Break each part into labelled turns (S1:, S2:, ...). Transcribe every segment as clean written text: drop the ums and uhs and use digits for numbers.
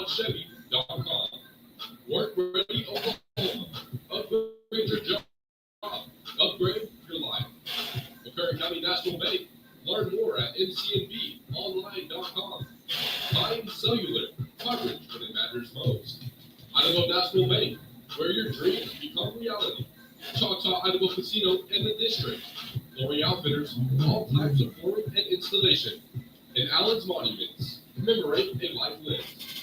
S1: CorneliusNeal.com. Work ready Oklahoma. Upgrade your job. Upgrade your life. McCurry County National Bank. Learn more at mcnbonline.com. Find cellular coverage when it matters most. Idabel National Bank, where your dreams become reality. Choctaw Idabel Casino and the District. Flooring Outfitters, all types of flooring and installation. And Allen's Monuments, commemorate a life lived.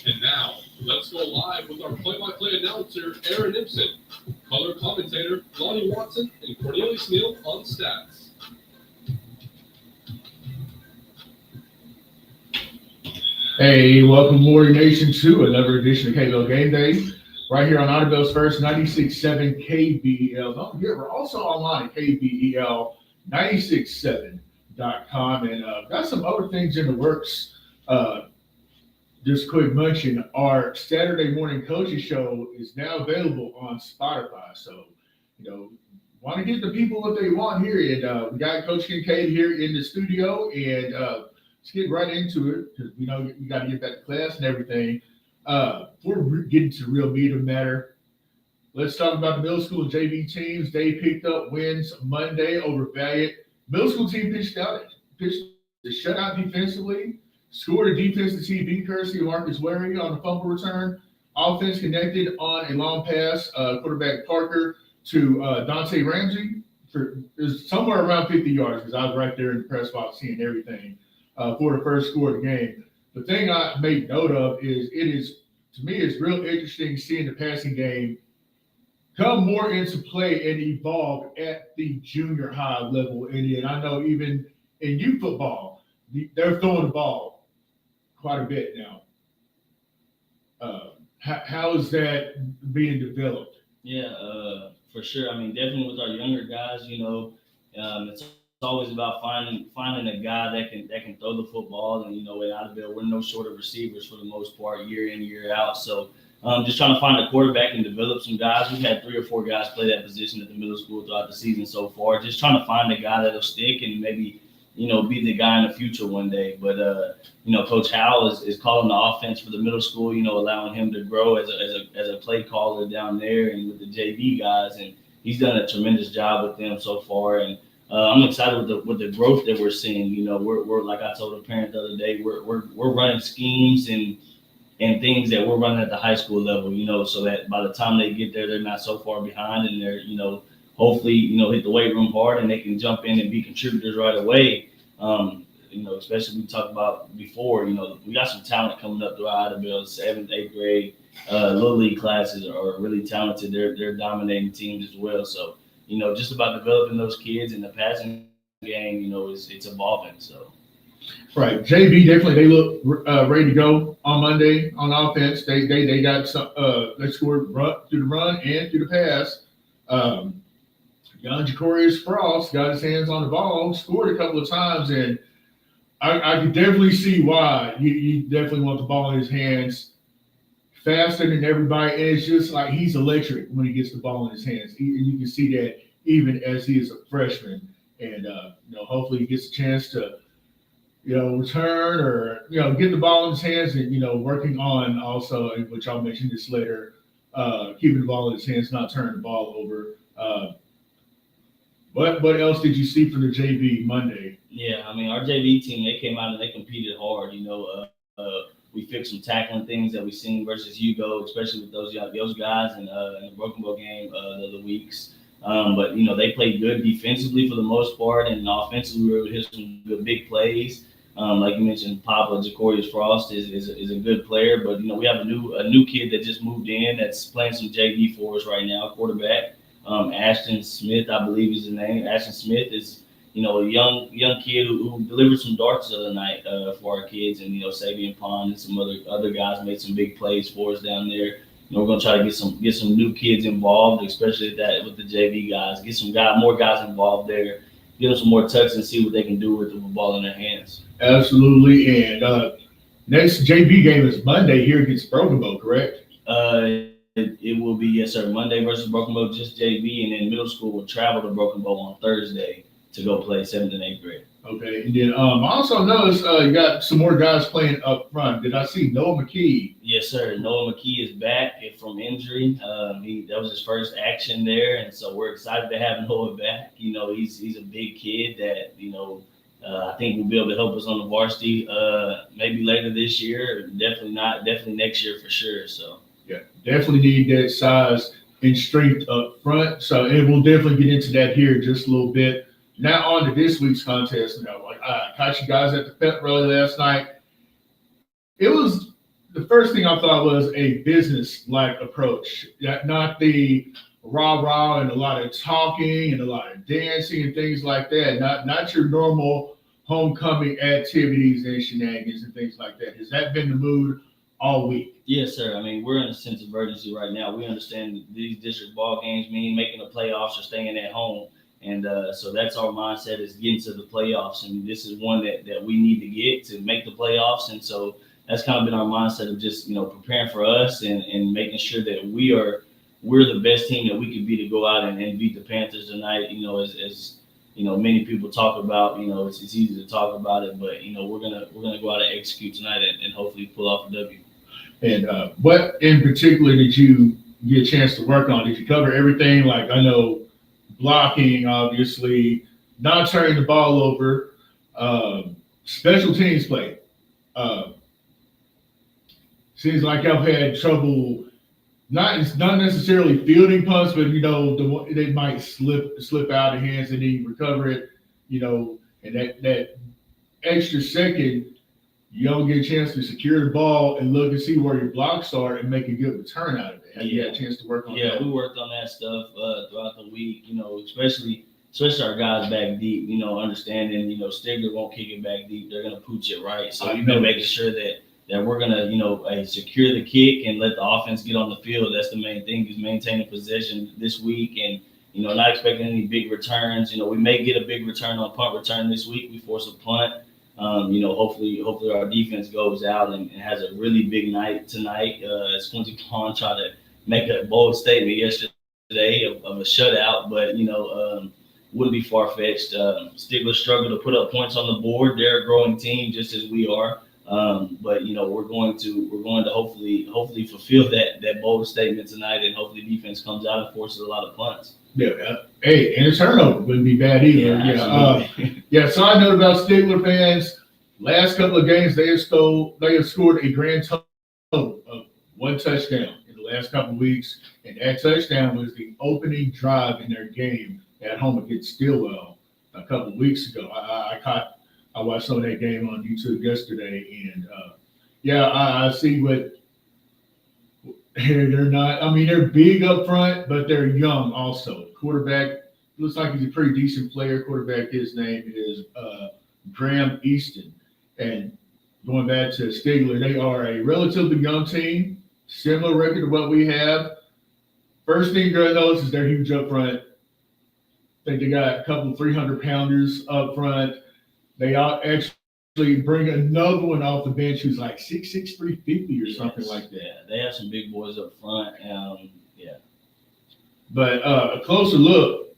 S1: And now, let's go live with our play-by-play announcer, Aaron Ibsen, color commentator, Lonnie Watson, and Cornelius Neal on stats.
S2: Hey, welcome Warrior Nation to another edition of KBL Game Day, right here on Idabel's first 96.7 KBL. Don't forget, we're also online at KBL967.com, and got some other things in the works. Just quick mention, our Saturday morning coaching show is now available on Spotify. So, want to get the people what they want here. And we got Coach Kincaid here in the studio, and let's get right into it because we know you got to get back to class and everything. Before we get into the real meat of the matter, let's talk about the middle school JV teams. They picked up wins Monday over Valiant. Middle school team pitched the shutout defensively, scored a defensive TV courtesy of Marcus Wary on the fumble return. Offense connected on a long pass, quarterback Parker to Dante Ramsey for somewhere around 50 yards because I was right there in the press box seeing everything. For the first score of the game. The thing I made note of is to me, it's real interesting seeing the passing game come more into play and evolve at the junior high level. And I know even in youth football, they're throwing the ball quite a bit now. How is that being developed?
S3: Yeah, for sure. I mean, definitely with our younger guys, it's always about finding a guy that can throw the football, and at Idabel we're no short of receivers for the most part, year in year out. So just trying to find a quarterback and develop some guys. We've had 3 or 4 guys play that position at the middle school throughout the season so far. Just trying to find a guy that'll stick and maybe be the guy in the future one day. But Coach Howell is calling the offense for the middle school. Allowing him to grow as a play caller down there and with the JV guys, and he's done a tremendous job with them so far. And I'm excited with the growth that we're seeing. We're like I told a parent the other day, we're running schemes and things that we're running at the high school level. So that by the time they get there, they're not so far behind, and they're hopefully hit the weight room hard and they can jump in and be contributors right away. Especially we talked about before. We got some talent coming up throughout Idabel. 7th, 8th grade little league classes are really talented. They're dominating teams as well. So. Just about developing those kids in the passing game, it's evolving. So,
S2: right, JV definitely they look ready to go on Monday on offense. They got some. They scored through the run and through the pass. Young Jacorius Frost got his hands on the ball, scored a couple of times, and I could definitely see why you definitely want the ball in his hands faster than everybody. And it's just like he's electric when he gets the ball in his hands. You can see that even as he is a freshman. And, hopefully he gets a chance to, return or, get the ball in his hands and, working on also, which I'll mention this later, keeping the ball in his hands, not turning the ball over. What else did you see from the JV Monday?
S3: Yeah, I mean, our JV team, they came out and they competed hard. We fixed some tackling things that we've seen versus Hugo, especially with those guys in the Broken Bow game the other weeks. But they played good defensively for the most part, and offensively we were able to hit some good big plays. Like you mentioned, Papa Jacorius Frost is a good player, but we have a new kid that just moved in that's playing some JV for us right now, quarterback. Ashton Smith, I believe is his name. Ashton Smith is a young kid who delivered some darts the other night for our kids, and Sabian Pond and some other guys made some big plays for us down there. We're gonna try to get some new kids involved, especially with the JV guys. Get more guys involved there. Give them some more touch and see what they can do with the ball in their hands.
S2: Absolutely. And next JV game is Monday here against Broken Bow, correct?
S3: It will be, yes, sir. Monday versus Broken Bow, just JV, and then middle school will travel to Broken Bow on Thursday to go play 7th and 8th grade.
S2: Okay, and then I also noticed you got some more guys playing up front. Did I see Noah McKee?
S3: Yes, sir. Noah McKee is back from injury. That was his first action there, and so we're excited to have Noah back. He's a big kid that I think will be able to help us on the varsity maybe later this year. Definitely next year for sure. So
S2: Yeah, definitely need that size and strength up front. So, and we'll definitely get into that here in just a little bit. Now on to this week's contest. I caught you guys at the pep rally last night. It was the first thing I thought was a business-like approach, not the rah-rah and a lot of talking and a lot of dancing and things like that. Not your normal homecoming activities and shenanigans and things like that. Has that been the mood all week?
S3: yes, sir. I mean, we're in a sense of urgency right now. We understand these district ball games mean making the playoffs or staying at home. And so that's our mindset, is getting to the playoffs. And this is one that we need to get to make the playoffs. And so that's kind of been our mindset of just, preparing for us and making sure that we're the best team that we could be to go out and beat the Panthers tonight. As many people talk about, it's easy to talk about it, but, we're going to go out and execute tonight and hopefully pull off a W.
S2: And what in particular did you get a chance to work on? Did you cover everything? Like, I know blocking, obviously, not turning the ball over, special teams play. Seems like I've had trouble, not necessarily fielding punts, but they might slip out of hands and then you recover it, and that extra second, you don't get a chance to secure the ball and look and see where your blocks are and make a good return out of it. Have you had a chance to work on that?
S3: Yeah, we worked on that stuff throughout the week, especially our guys back deep, understanding, Stigler won't kick it back deep. They're going to pooch it right. So we've been making sure that we're going to, secure the kick and let the offense get on the field. That's the main thing, is maintaining possession this week and, not expecting any big returns. We may get a big return on punt return this week. We force a punt. Hopefully our defense goes out and has a really big night tonight. As Quincy Pond tried to make a bold statement yesterday of a shutout, but wouldn't be far-fetched. Stigler struggled to put up points on the board. They're a growing team just as we are. But we're going to hopefully fulfill that bold statement tonight, and hopefully defense comes out and forces a lot of punts.
S2: Yeah. Hey, and a turnover wouldn't be bad either. Yeah. Side note about Stigler fans: last couple of games they have scored a grand total of one touchdown in the last couple of weeks, and that touchdown was the opening drive in their game at home against Stillwell a couple of weeks ago. I watched some of that game on YouTube yesterday, and I see what they're not. I mean, they're big up front, but they're young also. Quarterback looks like he's a pretty decent player. Quarterback, his name is Graham Easton. And going back to Stigler, they are a relatively young team, similar record to what we have. First thing you're going to notice is they're huge up front. I think they got a couple 300-pounders up front. They actually bring another one off the bench who's like 6'6", 350 or something like that.
S3: Yeah, they have some big boys up front.
S2: But a closer look,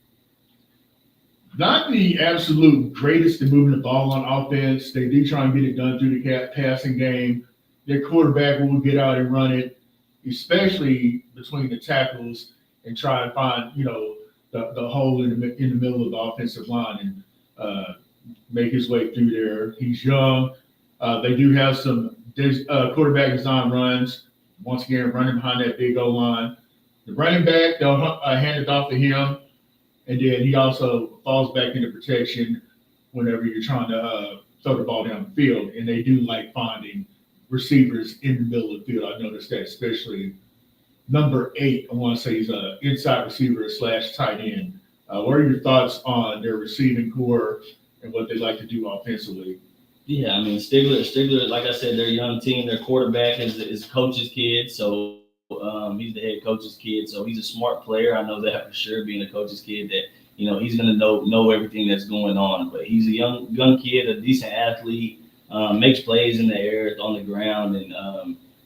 S2: not the absolute greatest in moving the ball on offense. They do try and get it done through the passing game. Their quarterback will get out and run it, especially between the tackles, and try and find the hole in the middle of the offensive line and make his way through there. He's young. They do have some quarterback design runs. Once again, running behind that big O-line. The running back, they'll hand it off to him, and then he also falls back into protection whenever you're trying to throw the ball down the field. And they do like finding receivers in the middle of the field. I noticed that, especially number 8. I want to say he's an inside receiver / tight end. What are your thoughts on their receiving core and what they like to do offensively?
S3: Yeah, I mean, Stigler, like I said, they're a young team. Their quarterback is coach's kid, so he's the head coach's kid. So he's a smart player. I know that for sure, being a coach's kid, that he's going to know everything that's going on. But he's a young kid, a decent athlete, makes plays in the air, on the ground, and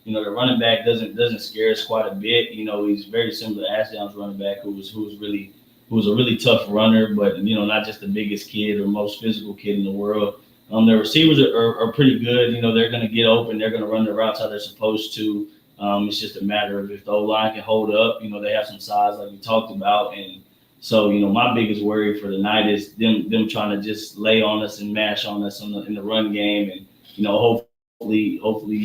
S3: the running back doesn't scare us quite a bit. He's very similar to Ashdown's running back, who was really who's a really tough runner, but not just the biggest kid or most physical kid in the world. Their receivers are pretty good. They're going to get open. They're going to run the routes how they're supposed to. It's just a matter of if the O-line can hold up. They have some size like we talked about. And so, my biggest worry for tonight is them trying to just lay on us and mash on us in the run game. And, hopefully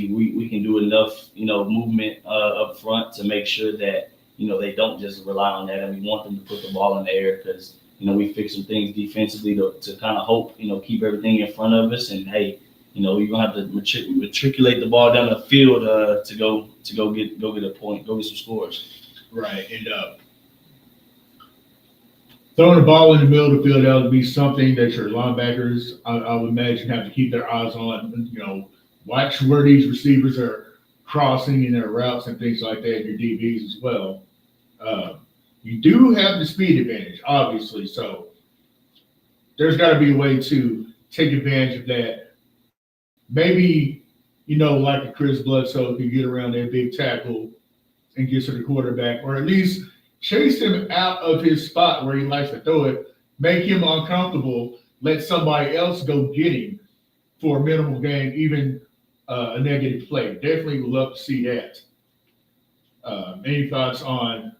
S3: we can do enough, movement up front to make sure that, they don't just rely on that. And we want them to put the ball in the air because, we fix some things defensively to kind of hope, keep everything in front of us. And, hey, you're gonna have to matriculate the ball down the field to go get a point, go get some scores.
S2: Right, and throwing the ball in the middle of the field, that would be something that your linebackers, I would imagine, have to keep their eyes on. Watch where these receivers are crossing in their routes and things like that. Your DBs as well. You do have the speed advantage, obviously, so there's got to be a way to take advantage of that. Maybe, like a Chris Bledsoe can get around that big tackle and get to the quarterback, or at least chase him out of his spot where he likes to throw it, make him uncomfortable, let somebody else go get him for a minimal gain, even a negative play. Definitely would love to see that. Any thoughts on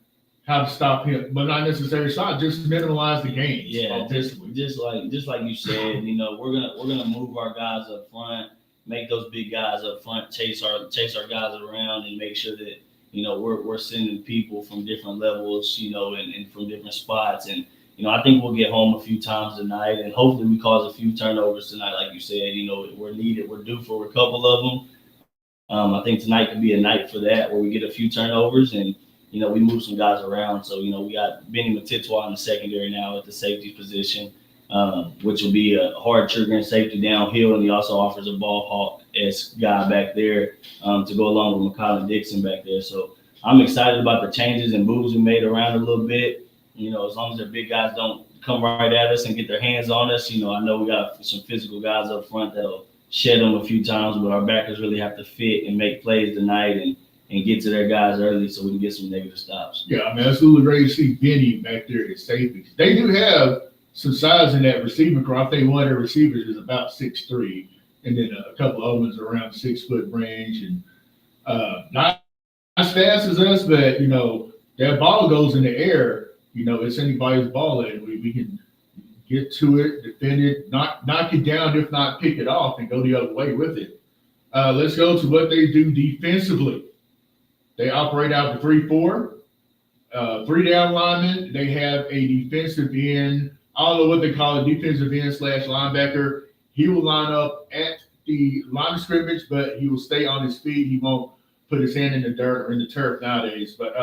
S2: how to stop him, but not necessarily stop, just minimize the gains?
S3: Yeah, just like you said, we're gonna move our guys up front, make those big guys up front, chase our guys around, and make sure that we're sending people from different levels, and from different spots. And I think we'll get home a few times tonight, and hopefully we cause a few turnovers tonight, like you said. We're needed. We're due for a couple of them. I think tonight could be a night for that, where we get a few turnovers and we move some guys around. So, we got Benny Matitwa in the secondary now at the safety position, which will be a hard triggering safety downhill. And he also offers a ball hawk-esque guy back there to go along with McCollum Dixon back there. So I'm excited about the changes and moves we made around a little bit. As long as their big guys don't come right at us and get their hands on us, I know we got some physical guys up front that'll shed them a few times, but our backers really have to fit and make plays tonight and get to their guys early so we can get some negative stops.
S2: Yeah, I'm absolutely ready to see Benny back there at safety. They do have some size in that receiving core. I think one of their receivers is about 6'3", and then a couple of others around 6 foot range, and not as fast as us, but that ball goes in the air. It's anybody's ball, and we can get to it, defend it, knock it down, if not pick it off, and go the other way with it. Let's go to what they do defensively. They operate out the 3-4, 3-down linemen. They have a defensive end. I don't know what they call it, defensive end / linebacker. He will line up at the line of scrimmage, but he will stay on his feet. He won't put his hand in the dirt or in the turf nowadays. But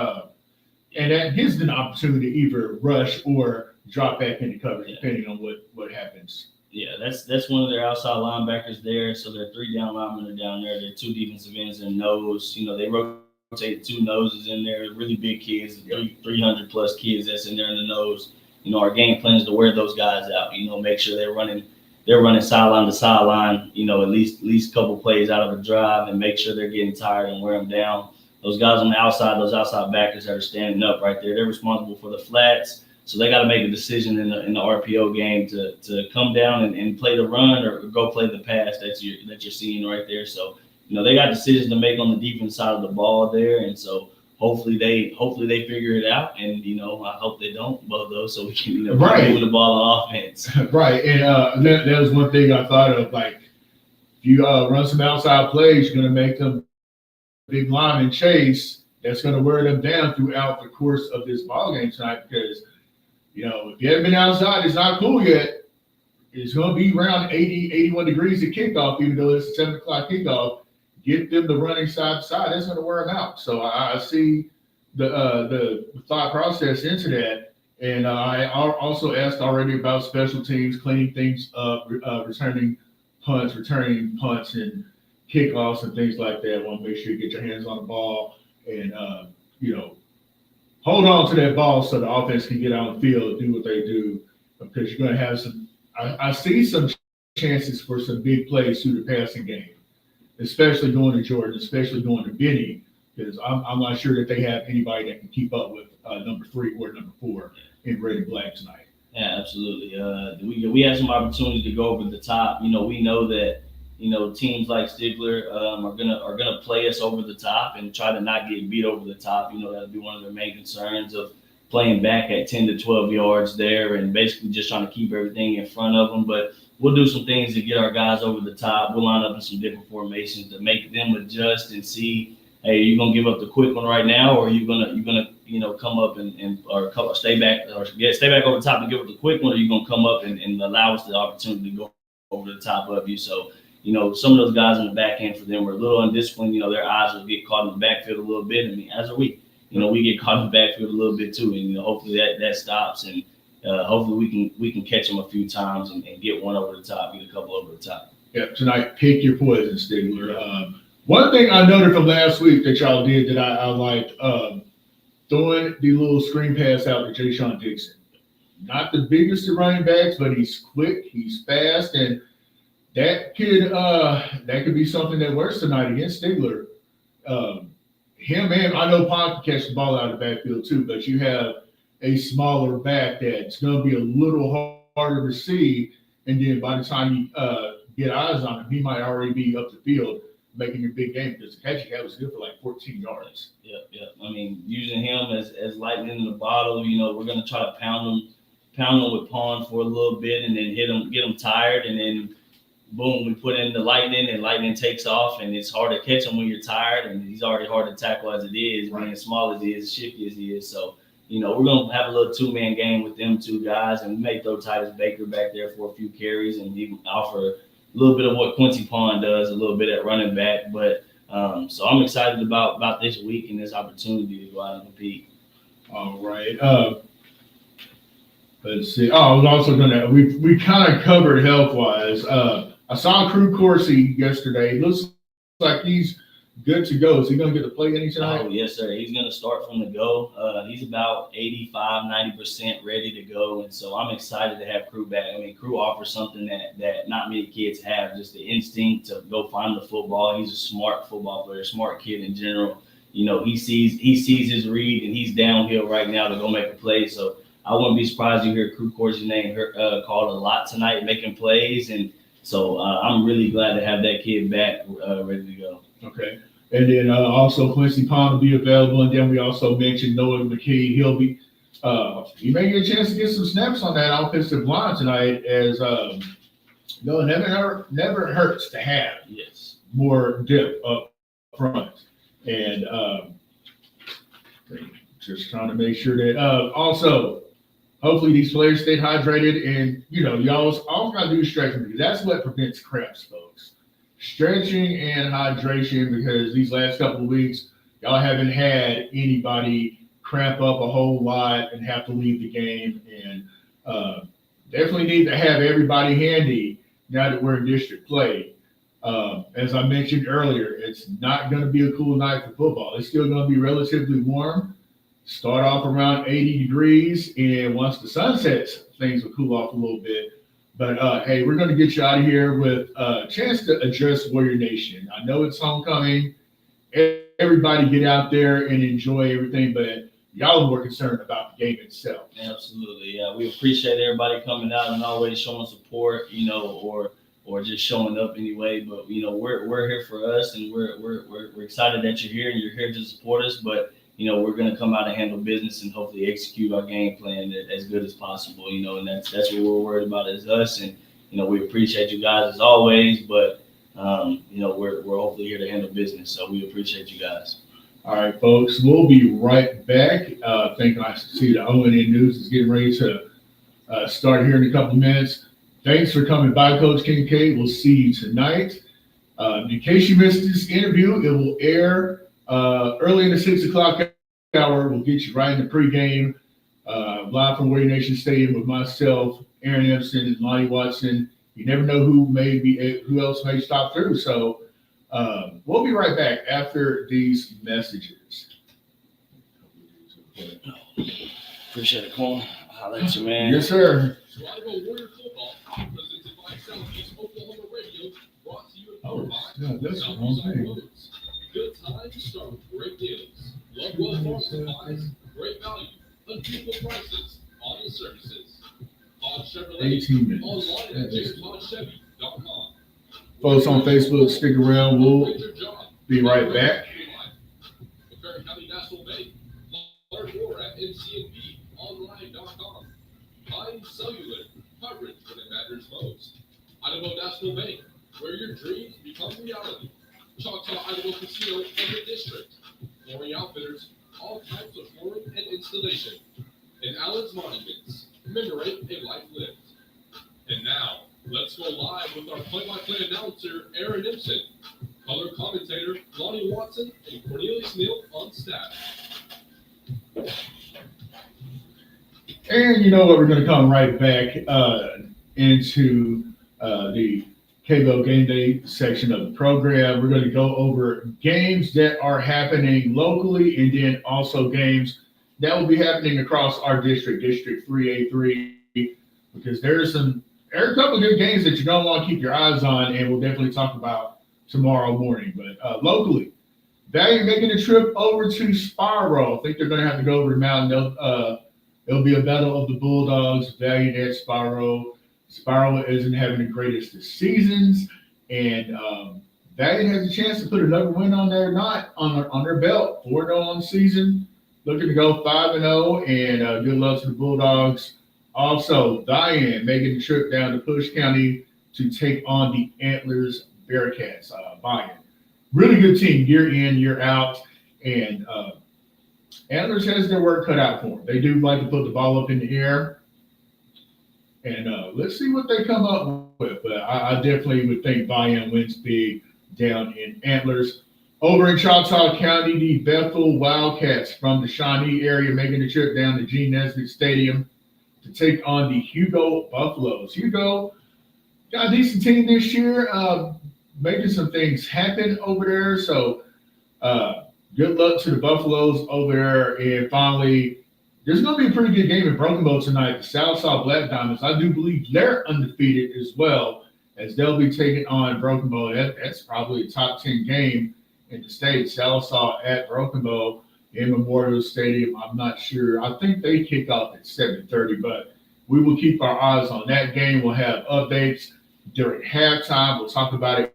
S2: and that gives them an opportunity to either rush or drop back into coverage, depending on what happens.
S3: Yeah, that's one of their outside linebackers there. So their 3-down linemen are down there. Their 2 defensive ends and nose. They rotate 2 noses in there, really big kids, 300 plus kids that's in there in the nose. Our game plan is to wear those guys out. Make sure they're running sideline to sideline. At least a couple plays out of a drive, and make sure they're getting tired and wear them down. Those guys on the outside, those outside backers that are standing up right there, they're responsible for the flats. So they got to make a decision in the RPO game to come down and play the run or go play the pass that you're seeing right there. So they got decisions to make on the defense side of the ball there, and so hopefully they figure it out. And I hope they don't, both those, so we can move the ball on offense.
S2: Right, and that was one thing I thought of. Like, if you run some outside plays, you're going to make them big lineman chase. That's going to wear them down throughout the course of this ball game tonight, because if you haven't been outside, it's not cool yet. It's going to be around 80, 81 degrees at kickoff, even though it's a 7 o'clock kickoff. Get them to running side to side. That's going to wear them out. So I see the thought process into that. And I also asked already about special teams, cleaning things up, returning punts and kickoffs and things like that. Want to make sure you get your hands on the ball and, hold on to that ball so the offense can get on the field, do what they do, because you're going to have some – I see some chances for some big plays through the passing game, especially going to Jordan, especially going to Benny. because I'm not sure that they have anybody that can keep up with number 3 or number 4 in red and black tonight.
S3: Yeah, absolutely. We have some opportunity to go over the top. We know that teams like Stigler are gonna play us over the top and try to not get beat over the top. That'll be one of their main concerns of playing back at 10 to 12 yards there and basically just trying to keep everything in front of them. But we'll do some things to get our guys over the top. We'll line up in some different formations to make them adjust and see, hey, are you gonna give up the quick one right now, or are you gonna come up or stay back over the top and give up the quick one, or are you gonna come up and allow us the opportunity to go over the top of you? So, some of those guys in the back end for them were a little undisciplined. Their eyes will get caught in the backfield a little bit. I mean, as are we. We get caught in the backfield a little bit too, and hopefully that stops, and hopefully we can catch them a few times and get one over the top, get a couple over the top.
S2: Yeah, tonight, pick your poison, Stigler. One thing I noted from last week that y'all did that I liked, throwing the little screen pass out to Jayshon Dixon. Not the biggest of running backs, but he's quick, he's fast, and that could be something that works tonight against Stigler. Him and I know Pond can catch the ball out of the backfield too, but you have a smaller back that's going to be a little harder to see, and then by the time you get eyes on him, he might already be up the field making your big game, because the catch he had was good for like 14 yards.
S3: Yeah. I mean, using him as lightning in the bottle, we're going to try to pound him with Pond for a little bit, and then get him tired, and then boom, we put in the lightning, and lightning takes off, and it's hard to catch him when you're tired, and he's already hard to tackle as it is, being as small as he is, as shifty as he is. So, we're going to have a little 2-man game with them 2 guys, and we may throw Titus Baker back there for a few carries, and he offer a little bit of what Quincy Pond does, a little bit at running back. But so I'm excited about this week and this opportunity to go out and compete.
S2: All right. Let's see. Oh, I was also we kind of covered health-wise. I saw Crew Corsi yesterday. Looks like he's good to go. Is he going to get to play any tonight?
S3: Oh, yes, sir. He's going to start from the go. He's about 85-90% ready to go, and so I'm excited to have Crew back. I mean, Crew offers something that not many kids have, just the instinct to go find the football. He's a smart football player, smart kid in general. He sees his read, and he's downhill right now to go make a play. So I wouldn't be surprised you hear Crew Corsi's name called a lot tonight, making plays, and so I'm really glad to have that kid back, ready to go.
S2: Okay. And then also Quincy Pond will be available. And then we also mentioned Noah McKee. He'll be he may get a chance to get some snaps on that offensive line tonight, as never hurts to have more depth up front. And just trying to make sure that also hopefully these players stay hydrated, and y'all all gotta do stretching, because that's what prevents cramps, folks. Stretching and hydration, because these last couple of weeks, y'all haven't had anybody cramp up a whole lot and have to leave the game. And definitely need to have everybody handy now that we're in district play. As I mentioned earlier, it's not going to be a cool night for football. It's still going to be relatively warm. Start off around 80 degrees, and once the sun sets, things will cool off a little bit. But, hey, we're going to get you out of here with a chance to address Warrior Nation. I know it's homecoming. Everybody get out there and enjoy everything, but y'all are more concerned about the game itself.
S3: Absolutely. Yeah, we appreciate everybody coming out and always showing support, or just showing up anyway. But, we're here for us, and we're excited that you're here and you're here to support us. But, we're going to come out and handle business and hopefully execute our game plan as good as possible, and that's what we're worried about is us. And, we appreciate you guys as always, but, we're hopefully here to handle business. So we appreciate you guys.
S2: All right, folks, we'll be right back. I see the O&N News is getting ready to start here in a couple of minutes. Thanks for coming by, Coach Kincaid. We'll see you tonight. In case you missed this interview, it will air early in the 6 o'clock hour. We'll get you right in the pregame, live from Warrior Nation Stadium with myself, Aaron Epson, and Lonnie Watson. You never know who else may stop through. So we'll be right back after these messages.
S3: Appreciate it, Corn. Holla at you, man.
S2: Yes, sir.
S1: Warrior Football, presented by Southeast Oklahoma Radio, brought to you in
S2: Oh,
S1: part by
S2: no, that's the wrong thing.
S1: Good times start with great deals. Lovewell Farm Supplies, great value, unequal prices, auto services. Hodge Chevrolet,
S2: 18 minutes.
S1: online at jameshodgechevy.com.
S2: Folks on Facebook, stick around. We'll be right back.
S1: McCarran County National Bank, learn more at mcnbonline.com. Pine Cellular, coverage when it matters most. Idabel National Bank, where your dreams become reality. Choctaw Idabel Casino and the District. Flooring Outfitters, all types of flooring and installation. And Allen's Monuments, commemorate a life lived. And now, let's go live with our play-by-play announcer, Aaron Impson, color commentator, Lonnie Watson, and Cornelius Neal on staff.
S2: And you know what? We're going to come right back into the KBO Game Day section of the program. We're going to go over games that are happening locally and then also games that will be happening across our district, District 3A3, because there are a couple of good games that you're going to want to keep your eyes on, and we'll definitely talk about tomorrow morning. But locally, Valiant making a trip over to Spiro. I think they're going to have to go over to Mountain. It'll be a battle of the Bulldogs, Valiant at Spiro. Spiro isn't having the greatest of seasons, and Valiant has a chance to put another win on their belt. 4-0 on the season, looking to go 5-0, and good luck to the Bulldogs. Also, Diane making the trip down to Push County to take on the Antlers Bearcats. Diane, really good team year in, year out, and Antlers has their work cut out for them. They do like to put the ball up in the air, and let's see what they come up with. But I definitely would think Diane wins big down in Antlers. Over in Choctaw County, the Bethel Wildcats from the Shawnee area making the trip down to Gene Nesbitt Stadium to take on the Hugo Buffaloes. Hugo got a decent team this year, making some things happen over there. So good luck to the Buffaloes over there. And finally, there's going to be a pretty good game in Broken Bow tonight. The Southside Black Diamonds, I do believe they're undefeated as well, as they'll be taking on Broken Bow. That's probably a top 10 game in the state. Southside at Broken Bow in Memorial Stadium. I'm not sure. I think they kick off at 7:30, but we will keep our eyes on that game. We'll have updates during halftime. We'll talk about it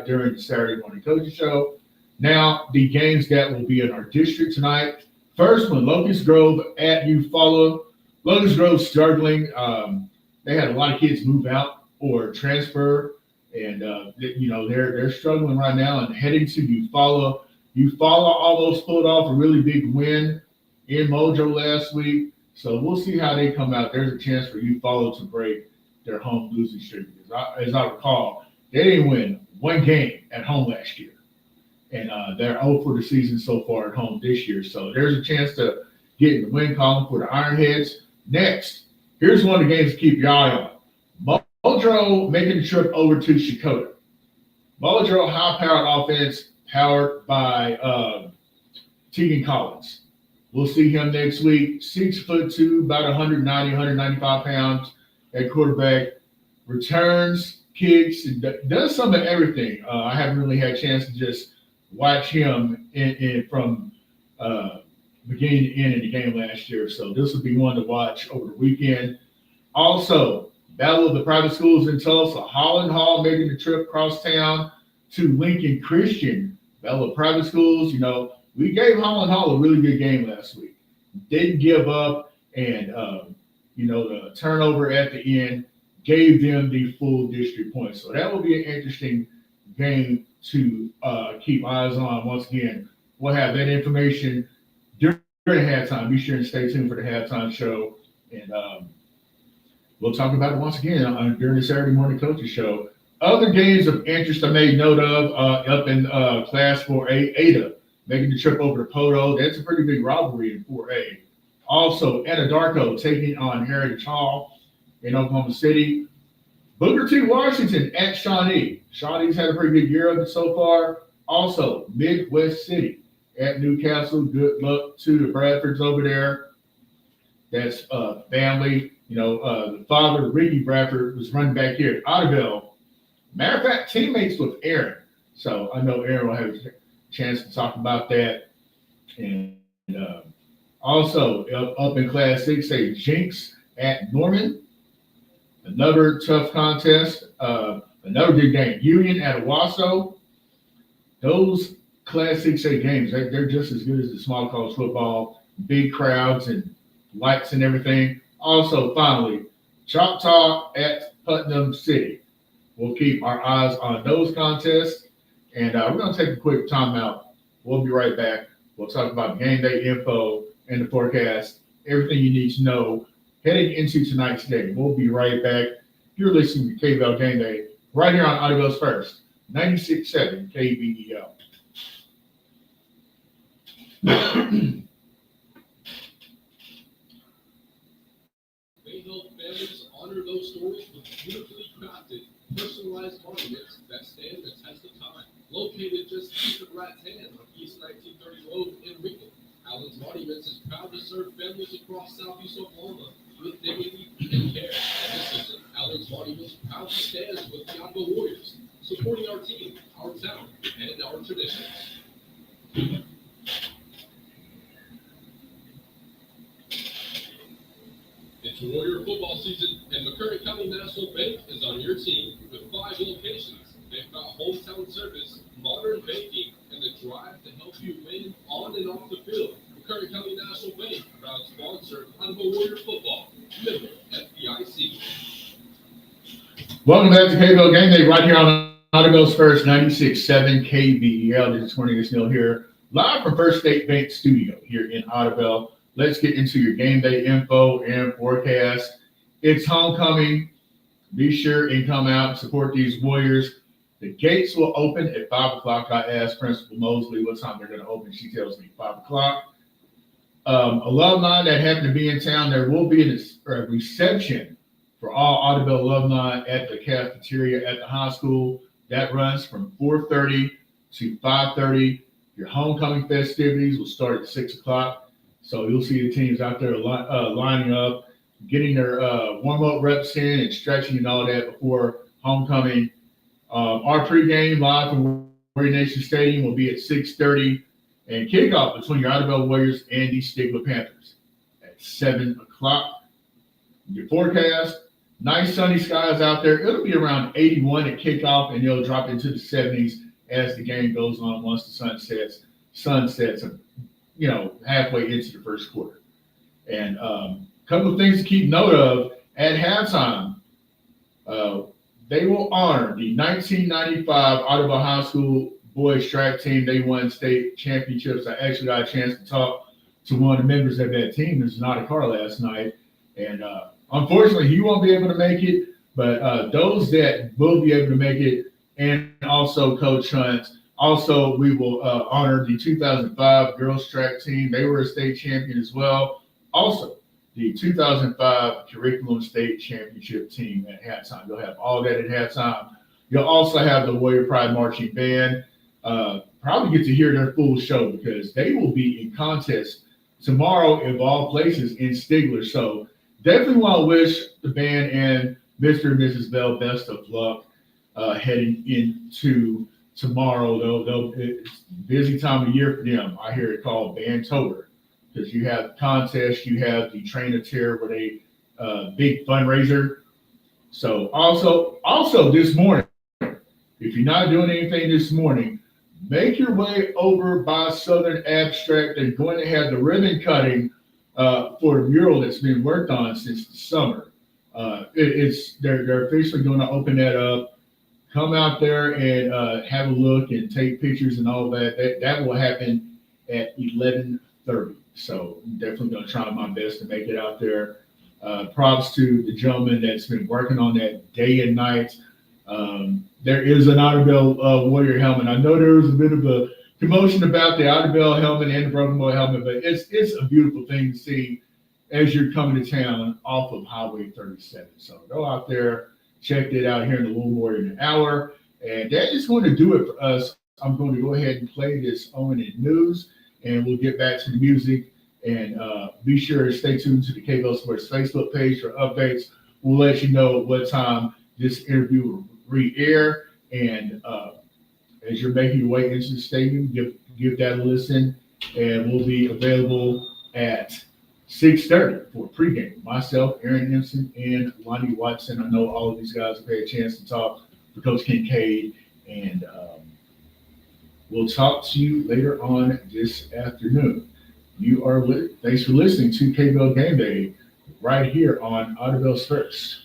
S2: during the Saturday morning coaching show. Now, the games that will be in our district tonight. First one, Locust Grove at Eufaula. Locust Grove struggling. They had a lot of kids move out or transfer, and they're struggling right now and heading to Eufaula. Eufaula almost pulled off a really big win in Mojo last week, so we'll see how they come out. There's a chance for Eufaula to break their home losing streak. As I recall, they didn't win one game at home last year, and they're 0 for the season so far at home this year. So there's a chance to get in the win column for the Ironheads. Next, here's one of the games to keep your eye on. Mojo making the trip over to Shakota. Mojo high-powered offense powered by Tegan Collins. We'll see him next week. 6'2", about 190, 195 pounds at quarterback. Returns, kicks, and does some of everything. I haven't really had a chance to just watch him from beginning to end in the game last year. So this will be one to watch over the weekend. Also, Battle of the Private Schools in Tulsa. Holland Hall making the trip across town to Lincoln Christian. Battle of Private Schools, we gave Holland Hall a really good game last week. Didn't give up, and, the turnover at the end gave them the full district points. So that will be an interesting game to keep eyes on. Once again, we'll have that information during halftime. Be sure to stay tuned for the halftime show, and we'll talk about it once again during the Saturday morning coaching show. Other games of interest I made note of up in Class 4A, Ada making the trip over to Poto. That's a pretty big rivalry in 4A. Also, Anadarko taking on Heritage Hall in Oklahoma City. Booker T. Washington at Shawnee. Shawnee's had a pretty good year of it so far. Also, Midwest City at Newcastle. Good luck to the Bradfords over there. That's family. The father, Ricky Bradford, was running back here at Idabel. Matter of fact, teammates with Aaron. So I know Aaron will have a chance to talk about that. And also up in Class 6A, Jinx at Norman. Another tough contest. Another big game. Union at Owasso. Those Class 6A games, they're just as good as the small college football. Big crowds and lights and everything. Also, finally, Choctaw at Putnam City. We'll keep our eyes on those contests. And we're going to take a quick timeout. We'll be right back. We'll talk about game day info and the forecast, everything you need to know heading into tonight's game. We'll be right back. You're listening to KBL Game Day right here on Idabel's First, 96.7 KBEL.
S1: They help families honor those stories with beautifully crafted, personalized monuments that stand the test of time. Located just east of Rattan on East 1930 Road in Regal, Allen's Monuments is proud to serve families across southeast Oklahoma with dignity and care. This season, Allen's Monuments proudly stands with the Idabel Warriors, supporting our team, our town, and our traditions. It's Warrior football season, and McCurry County National Bank is on your team with 5 locations. They've got hometown service, modern banking, and the drive to help you win on and off the field. McCurry County National Bank, proud sponsor of Idabel Warrior football, member FDIC.
S2: Welcome back to KBL Game Day right here on Idabel's First, 96.7 KBEL. This is Cornelius Neal here, live from First State Bank Studio here in Idabel. Let's get into your game day info and forecast. It's homecoming. Be sure and come out and support these Warriors. The gates will open at 5 o'clock. I asked Principal Mosley what time they're going to open. She tells me 5 o'clock. Alumni that happen to be in town, there will be a reception for all Idabel alumni at the cafeteria at the high school. That runs from 4:30 to 5:30. Your homecoming festivities will start at 6 o'clock. So you'll see the teams out there lining up, getting their warm-up reps in and stretching and all that before homecoming. Our pregame live from Warrior Nation Stadium will be at 6:30, and kickoff between your Idabel Warriors and the Stigler Panthers at 7 o'clock. Your forecast, nice sunny skies out there. It'll be around 81 at kickoff, and it'll drop into the 70s as the game goes on once the sun sets. Halfway into the first quarter. And a couple of things to keep note of at halftime. They will honor the 1995 Idabel High School boys track team. They won state championships. I actually got a chance to talk to one of the members of that team. There's not a car last night. And unfortunately, he won't be able to make it. But those that will be able to make it, and also Coach Hunt. Also, we will honor the 2005 girls track team. They were a state champion as well. Also, the 2005 curriculum state championship team at halftime. You'll have all that at halftime. You'll also have the Warrior Pride Marching Band. Probably get to hear their full show because they will be in contest tomorrow of all places in Stigler. So definitely want to wish the band and Mr. and Mrs. Bell best of luck heading into tomorrow. It's a busy time of year for them. I hear it called Bandtober because you have contests, you have the Train of Terror with a big fundraiser. So also this morning, if you're not doing anything this morning, make your way over by Southern Abstract. They're going to have the ribbon cutting for a mural that's been worked on since the summer. They're officially going to open that up. Come out there and have a look and take pictures and all that. That will happen at 11:30. So I'm definitely going to try my best to make it out there. Props to the gentleman that's been working on that day and night. There is an Idabel Warrior helmet. I know there was a bit of a commotion about the Idabel helmet and the Broken Boy helmet, but it's a beautiful thing to see as you're coming to town off of Highway 37. So go out there. Check it out here in a little more than an hour. And that is going to do it for us. I'm going to go ahead and play this on in news, and we'll get back to the music. And be sure to stay tuned to the KBL Sports Facebook page for updates. We'll let you know what time this interview will re-air. And as you're making your way into the stadium, give give that a listen, and we'll be available at 6:30 for pregame. Myself, Aaron Empson, and Lonnie Watson. I know all of these guys have had a chance to talk with Coach Kincaid, and we'll talk to you later on this afternoon. Thanks for listening to KBL Game Day right here on Idabel's First.